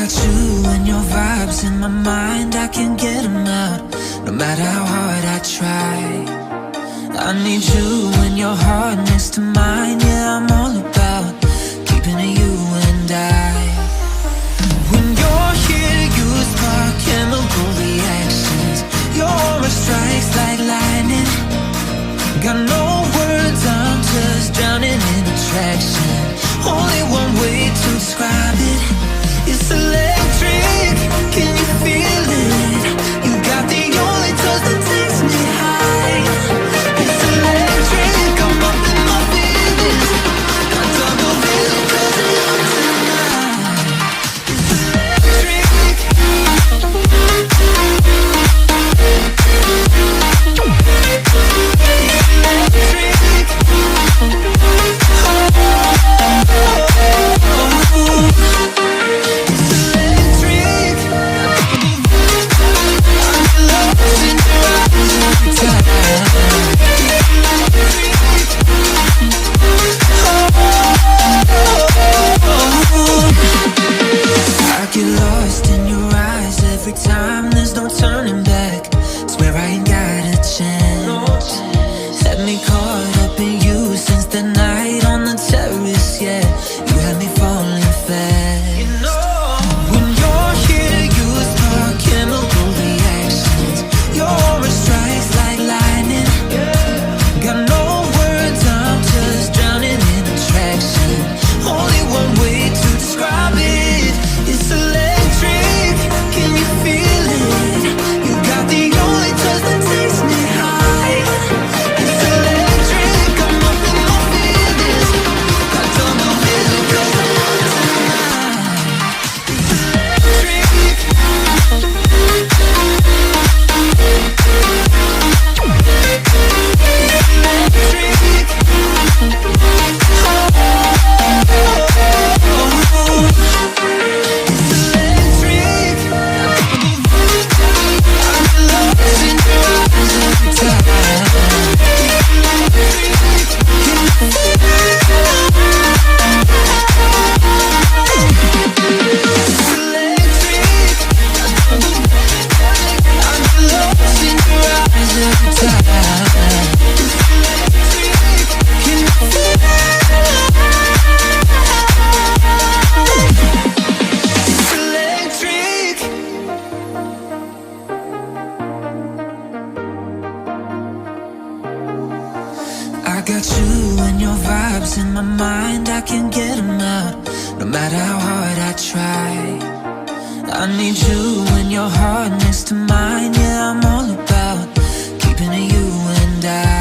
got you and your vibes in my mind, I can't get them out, no matter how hard I try. I need you and your heart next to mine, yeah, I'm all about keeping it you and I. When you're here, you spark chemical reactions. Your aura strikes like lightning. Got no words, I'm just drowning in attraction. Only one way to describe it. It's electric, can you feel it? You got the only touch that takes me high. It's electric, I'm up in my feelings. Got double vision 'cause of you tonight. It's electric. I get lost in your eyes every time, there's no turning back. Swear I ain't got a chance. Had me caught up in you since the night on the terrace, yeah. You had me falling fast. When you're here, you spark chemical reactions. Your aura strikes like lightning. Got no words, I'm just drowning in attraction. Only one way to describe it. It's electric, can you feel it? You got the only touch that takes me high. It's electric, I'm up in my feelings. Got double vision 'cause I'm on tonight. It's electric. I got you and your vibes in my mind, I can't get them out, no matter how hard I try. I need you and your heart next to mine, yeah, I'm all about keeping it you and I.